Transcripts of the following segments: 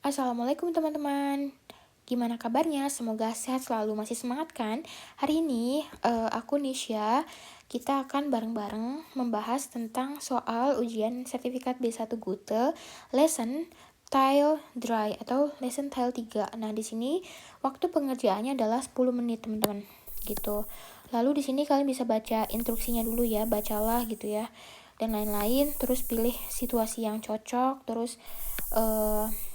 Assalamualaikum teman-teman. Gimana kabarnya? Semoga sehat selalu, masih semangat kan? Hari ini aku Nisha, kita akan bareng-bareng membahas tentang soal ujian sertifikat B1 Gute lesson tile dry atau lesson tile 3. Nah, di sini waktu pengerjaannya adalah 10 menit, teman-teman. Gitu. Lalu di sini kalian bisa baca instruksinya dulu ya, bacalah gitu ya. Dan lain-lain, terus pilih situasi yang cocok, terus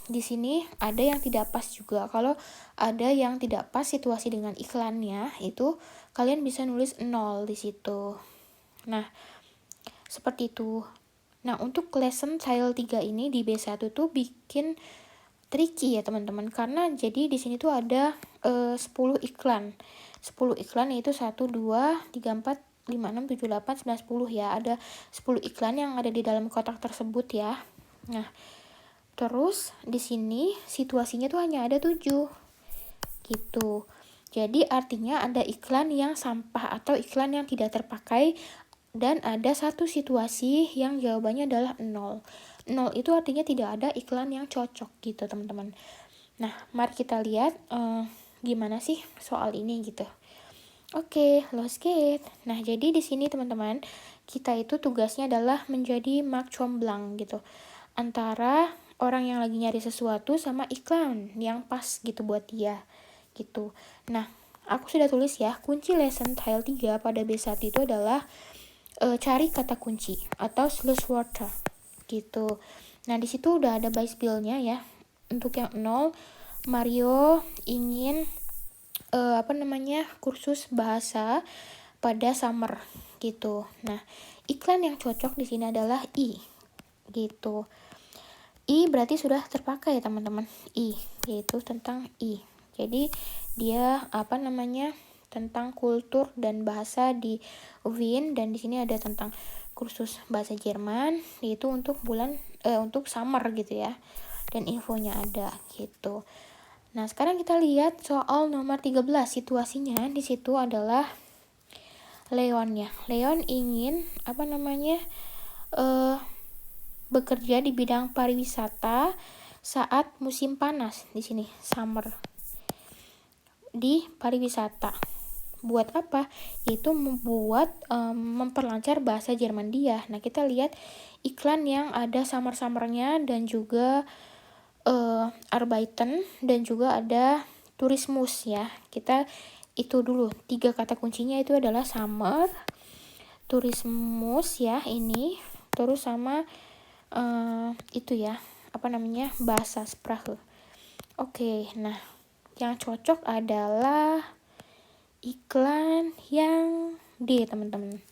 di sini ada yang tidak pas juga. Kalau ada yang tidak pas situasi dengan iklannya, itu kalian bisa nulis 0 di situ. Nah, seperti itu. Nah, untuk lesson tile 3 ini di B1 tuh bikin tricky ya, teman-teman. Karena jadi di sini tuh ada 10 iklan. 10 iklan yaitu 1 2 3 4 5 6 7 8 9 10 ya. Ada 10 iklan yang ada di dalam kotak tersebut ya. Nah, terus di sini situasinya tuh hanya ada 7 gitu. Jadi artinya ada iklan yang sampah atau iklan yang tidak terpakai, dan ada satu situasi yang jawabannya adalah 0. 0 itu artinya tidak ada iklan yang cocok gitu, teman-teman. Nah, mari kita lihat gimana sih soal ini gitu. Oke, let's get. Nah, jadi di sini teman-teman, kita itu tugasnya adalah menjadi mak comblang gitu. Antara orang yang lagi nyari sesuatu sama iklan yang pas gitu buat dia gitu. Nah, aku sudah tulis ya, kunci lesson tile 3 pada B1 itu adalah cari kata kunci atau slush water gitu. Nah, di situ udah ada bill-nya ya. Untuk yang 0, Mario ingin kursus bahasa pada summer gitu. Nah, iklan yang cocok di sini adalah I gitu. I berarti sudah terpakai ya, teman-teman. I yaitu tentang I. Jadi dia tentang kultur dan bahasa di Wien, dan di sini ada tentang kursus bahasa Jerman yaitu untuk untuk summer gitu ya. Dan infonya ada gitu. Nah, sekarang kita lihat soal nomor 13. Situasinya di situ adalah Leon ya. Leon ingin bekerja di bidang pariwisata saat musim panas, di sini summer, di pariwisata. Buat apa? Yaitu memperlancar bahasa Jerman dia. Nah, kita lihat iklan yang ada summer-summernya dan juga Arbeiten dan juga ada Tourismus ya. Kita itu dulu, 3 kata kuncinya itu adalah summer, Tourismus ya ini, terus sama itu ya, bahasa Sprache. Oke, nah yang cocok adalah iklan yang D, teman-teman.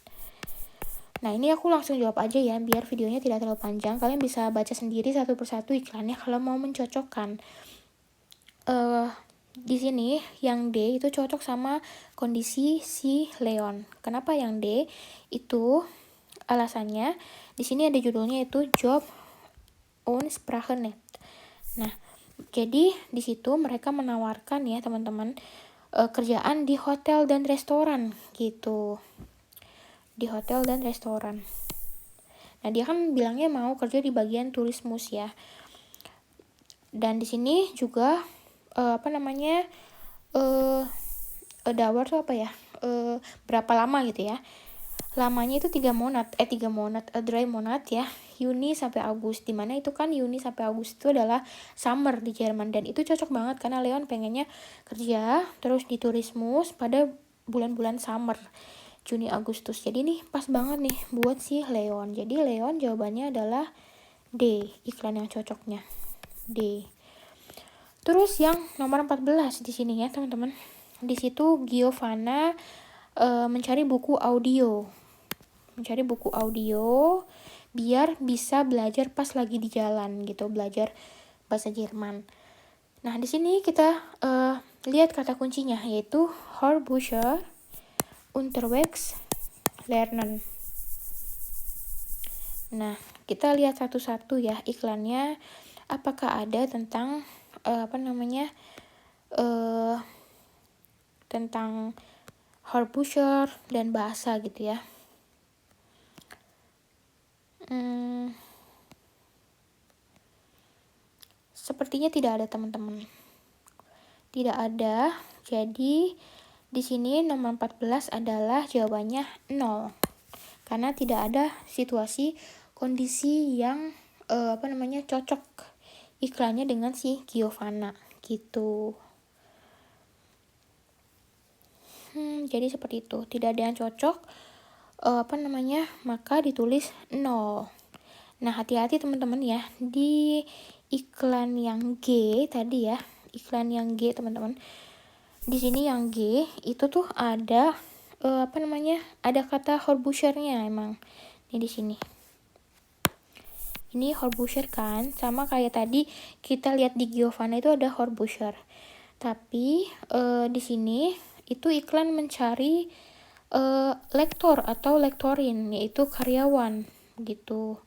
Nah, ini aku langsung jawab aja ya, biar videonya tidak terlalu panjang. Kalian bisa baca sendiri satu persatu iklannya kalau mau mencocokkan. Di sini yang D itu cocok sama kondisi si Leon. Kenapa yang D? Itu alasannya di sini ada judulnya itu Job und Sprachennet. Nah, jadi di situ mereka menawarkan ya, teman-teman, kerjaan di hotel dan restoran gitu. Di hotel dan restoran. Nah, dia kan bilangnya mau kerja di bagian turismus ya. Dan di sini juga dawar tuh berapa lama gitu ya. Lamanya itu 3 monat, dry monat ya, Juni sampai Agustus, dimana itu kan Juni sampai Agustus itu adalah summer di Jerman, dan itu cocok banget karena Leon pengennya kerja terus di turismus pada bulan-bulan summer, Juni Agustus. Jadi nih pas banget nih buat si Leon. Jadi Leon jawabannya adalah D, iklan yang cocoknya D. Terus yang nomor 14 di sini ya, teman-teman. Di situ Giovanna mencari buku audio biar bisa belajar pas lagi di jalan gitu, belajar bahasa Jerman. Nah, di sini kita lihat kata kuncinya yaitu Hörbücher unterwegs lernen. Nah, kita lihat satu-satu ya iklannya, apakah ada tentang tentang Hörbücher dan bahasa gitu ya. Sepertinya tidak ada, teman-teman. Tidak ada. Jadi di sini nomor 14 adalah jawabannya 0. Karena tidak ada situasi kondisi yang cocok iklannya dengan si Giovanna gitu. Jadi seperti itu, tidak ada yang cocok, maka ditulis 0. Nah, hati-hati teman-teman ya, di iklan yang G tadi ya, iklan yang G teman-teman. Di sini yang G itu tuh ada ada kata Horbuschernya emang. Ini di sini. Ini Horbuscher kan, sama kayak tadi kita lihat di Giovanna itu ada Horbuscher. Tapi di sini itu iklan mencari lektor atau lektorin, yaitu karyawan gitu.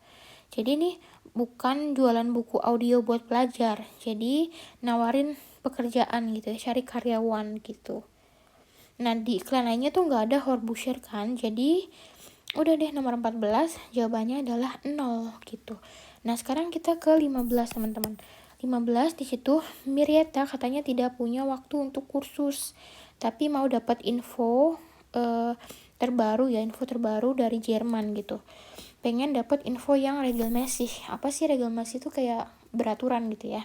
Jadi ini bukan jualan buku audio buat pelajar, jadi nawarin pekerjaan gitu ya, cari karyawan gitu. Nah, di iklan lainnya tuh nggak ada Horbuscher kan, jadi udah deh nomor 14 jawabannya adalah 0 gitu. Nah, sekarang kita ke 15 teman-teman. 15 di situ Mirieta katanya tidak punya waktu untuk kursus, tapi mau dapat info terbaru ya, info terbaru dari Jerman gitu. Pengen dapat info yang regelmäßig. Apa sih regelmäßig itu? Kayak beraturan gitu ya,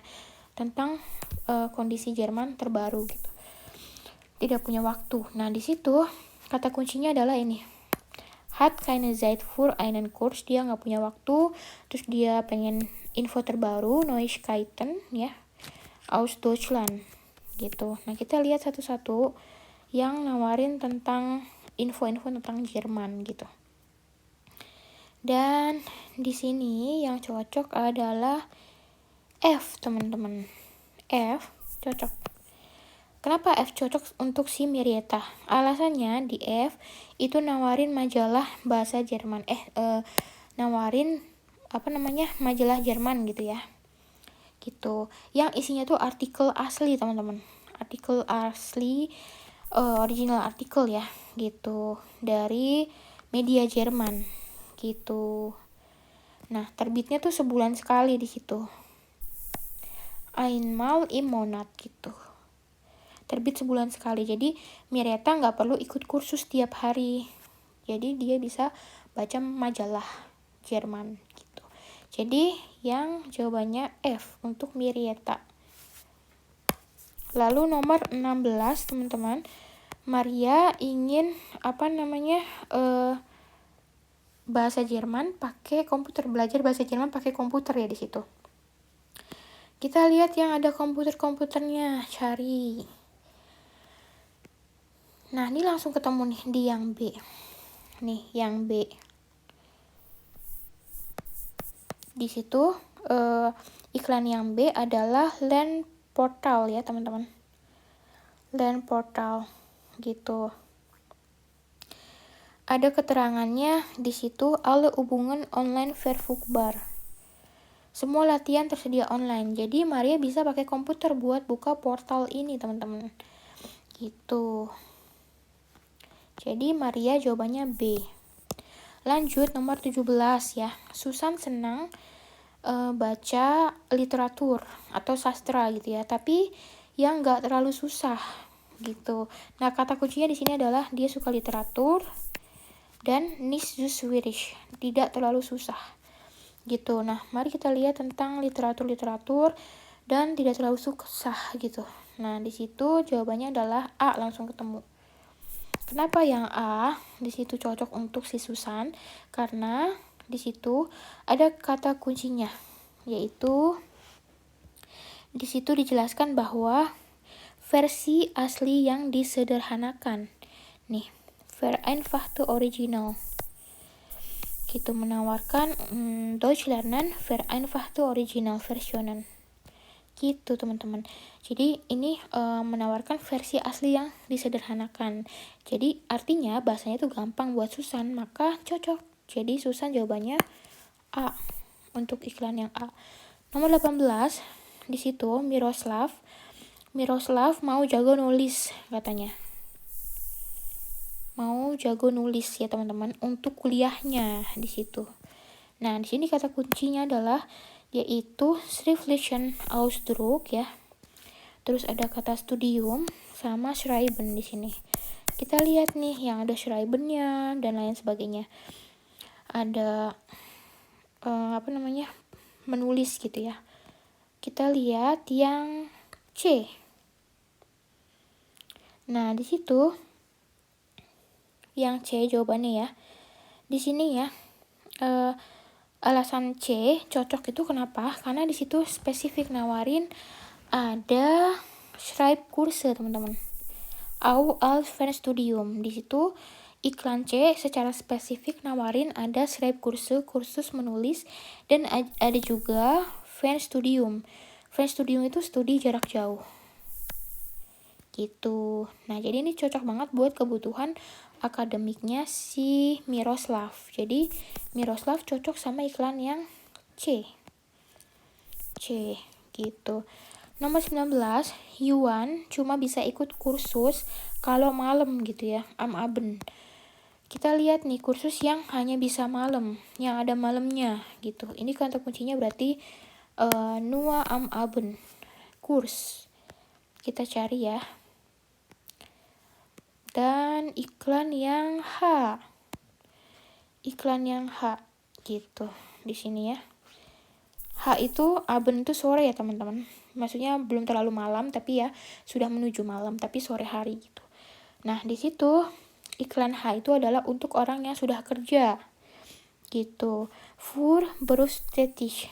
tentang kondisi Jerman terbaru gitu. Tidak punya waktu. Nah, di situ kata kuncinya adalah ini. Hat keine Zeit für einen Kurs, dia nggak punya waktu, terus dia pengen info terbaru, Neuigkeiten ya, aus Deutschland gitu. Nah, kita lihat satu-satu yang nawarin tentang info-info tentang Jerman gitu. Dan di sini yang cocok adalah F, teman-teman. F cocok. Kenapa F cocok untuk si Mirieta? Alasannya di F itu nawarin majalah bahasa Jerman. Nawarin majalah Jerman gitu ya. Gitu. Yang isinya tuh artikel asli, teman-teman. Artikel asli, original artikel ya, gitu. Dari media Jerman gitu. Nah, terbitnya tuh sebulan sekali di situ. Einmal im Monat gitu. Terbit sebulan sekali. Jadi Mirieta nggak perlu ikut kursus tiap hari. Jadi dia bisa baca majalah Jerman gitu. Jadi yang jawabannya F untuk Mirieta. Lalu nomor 16 teman-teman. Maria ingin bahasa Jerman pakai komputer, belajar bahasa Jerman pakai komputer ya di situ. Kita lihat yang ada komputernya, cari. Nah, ini langsung ketemu nih di yang B. Nih, yang B. Di situ iklan yang B adalah Lern Portal ya, teman-teman. Lern Portal gitu. Ada keterangannya di situ, alle Übungen online verfügbar. Semua latihan tersedia online. Jadi Maria bisa pakai komputer buat buka portal ini, teman-teman. Gitu. Jadi Maria jawabannya B. Lanjut nomor 17 ya. Susan senang baca literatur atau sastra gitu ya, tapi yang nggak terlalu susah gitu. Nah, kata kuncinya di sini adalah dia suka literatur dan nicht so schwierig, tidak terlalu susah gitu. Nah, mari kita lihat tentang literatur dan tidak terlalu susah gitu. Nah, di situ jawabannya adalah A, langsung ketemu. Kenapa yang A di situ cocok untuk si Susan? Karena di situ ada kata kuncinya, yaitu di situ dijelaskan bahwa versi asli yang disederhanakan. Nih, vereinfachte Original. Gitu, menawarkan Deutsch lernen vereinfachte Original Versionen. Gitu, teman-teman. Jadi ini menawarkan versi asli yang disederhanakan. Jadi artinya bahasanya itu gampang buat Susan, maka cocok. Jadi Susan jawabannya A untuk iklan yang A. Nomor 18 di situ Miroslav mau jago nulis katanya. Mau jago nulis ya, teman-teman, untuk kuliahnya di situ. Nah, di sini kata kuncinya adalah yaitu Schriftlichen Ausdruck ya. Terus ada kata studium sama schreiben di sini. Kita lihat nih yang ada schreibennya dan lain sebagainya. Ada menulis gitu ya. Kita lihat yang C. Nah, di situ yang C jawabannya ya. Di sini ya, alasan C cocok itu kenapa? Karena di situ spesifik nawarin ada Schreibkurse, teman-teman. Als Fernstudium. Di situ iklan C secara spesifik nawarin ada Schreibkurse, kursus menulis, dan ada juga Fernstudium. Fernstudium itu studi jarak jauh. Gitu. Nah, jadi ini cocok banget buat kebutuhan akademiknya si Miroslav. Jadi Miroslav cocok sama iklan yang C gitu. Nomor 19, Yuan cuma bisa ikut kursus kalau malam gitu ya, am Abend. Kita lihat nih kursus yang hanya bisa malam, yang ada malamnya gitu. Ini kata kuncinya berarti Nur am Abend kurs. Kita cari ya. Dan iklan yang H gitu di sini ya. H itu Abend itu sore ya teman-teman. Maksudnya belum terlalu malam tapi ya sudah menuju malam tapi sore hari gitu. Nah, di situ iklan H itu adalah untuk orang yang sudah kerja gitu. Für berufstätig.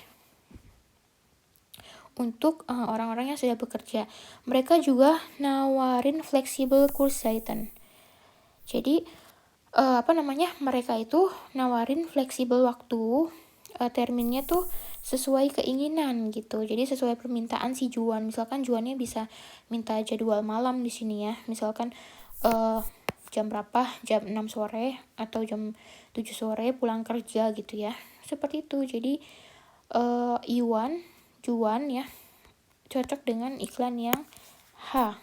Untuk orang-orang yang sudah bekerja. Mereka juga nawarin fleksibel Kurszeiten. Jadi mereka itu nawarin fleksibel waktu, terminnya tuh sesuai keinginan gitu. Jadi sesuai permintaan si Juan. Misalkan Juannya bisa minta jadwal malam di sini ya. Misalkan jam berapa? Jam 6 sore atau jam 7 sore pulang kerja gitu ya. Seperti itu. Jadi Juan ya cocok dengan iklan yang H.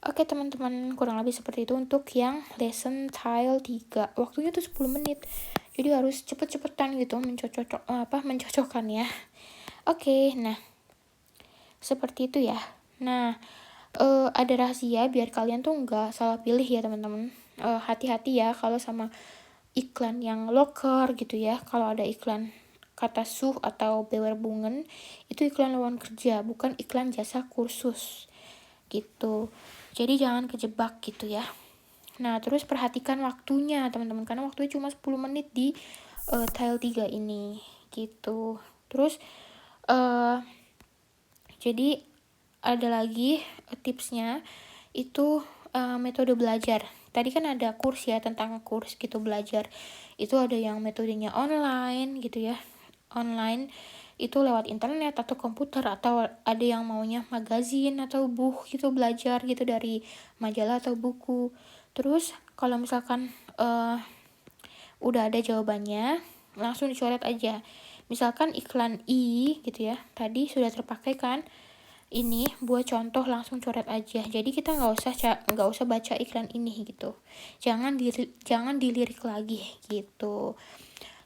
Oke teman-teman, kurang lebih seperti itu untuk yang lesson tile 3. Waktunya tuh 10 menit. Jadi harus cepet-cepetan gitu mencocokkan ya. Oke, nah seperti itu ya. Nah, ada rahasia biar kalian tuh nggak salah pilih ya teman-teman. Hati-hati ya kalau sama iklan yang loker gitu ya. Kalau ada iklan kata suh atau bewerbungen, itu iklan lowongan kerja, bukan iklan jasa kursus gitu. Jadi jangan kejebak gitu ya. Nah, terus perhatikan waktunya teman-teman, karena waktunya cuma 10 menit di tile 3 ini gitu. Terus jadi ada lagi tipsnya itu metode belajar. Tadi kan ada kurs ya, tentang kurs gitu belajar. Itu ada yang metodenya online gitu ya. Online itu lewat internet atau komputer, atau ada yang maunya magazin atau buku gitu, belajar gitu dari majalah atau buku. Terus kalau misalkan udah ada jawabannya, langsung dicoret aja. Misalkan iklan I gitu ya, tadi sudah terpakai kan, ini buat contoh langsung coret aja. Jadi kita nggak usah baca iklan ini gitu. Jangan dilirik lagi gitu.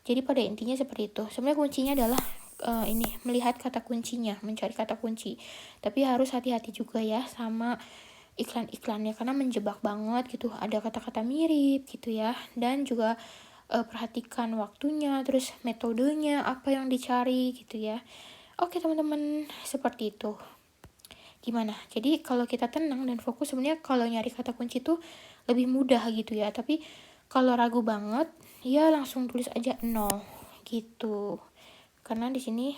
Jadi pada intinya seperti itu. Sebenarnya kuncinya adalah melihat kata kuncinya, mencari kata kunci. Tapi harus hati-hati juga ya sama iklan-iklannya, karena menjebak banget gitu. Ada kata-kata mirip gitu ya. Dan juga perhatikan waktunya, terus metodenya apa yang dicari gitu ya. Oke teman-teman, seperti itu. Gimana? Jadi kalau kita tenang dan fokus, sebenarnya kalau nyari kata kunci itu lebih mudah gitu ya. Tapi kalau ragu banget, ya langsung tulis aja 0 gitu. Karena di sini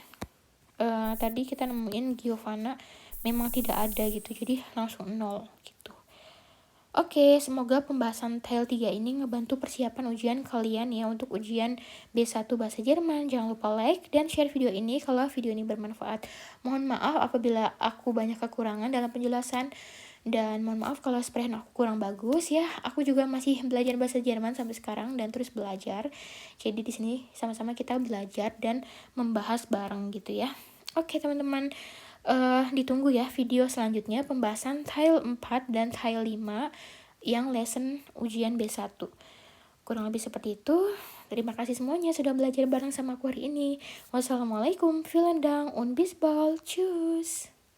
tadi kita nemuin Giovanna memang tidak ada gitu. Jadi langsung 0 gitu. Oke, semoga pembahasan tile 3 ini ngebantu persiapan ujian kalian ya untuk ujian B1 Bahasa Jerman. Jangan lupa like dan share video ini kalau video ini bermanfaat. Mohon maaf apabila aku banyak kekurangan dalam penjelasan, dan mohon maaf kalau expression aku kurang bagus ya. Aku juga masih belajar bahasa Jerman sampai sekarang dan terus belajar. Jadi di sini sama-sama kita belajar dan membahas bareng gitu ya. Oke teman-teman, ditunggu ya video selanjutnya pembahasan tile 4 dan tile 5 yang lesson ujian B1. Kurang lebih seperti itu. Terima kasih semuanya sudah belajar bareng sama aku hari ini. Wassalamualaikum, vielen Dank, und bis bald, tschüss.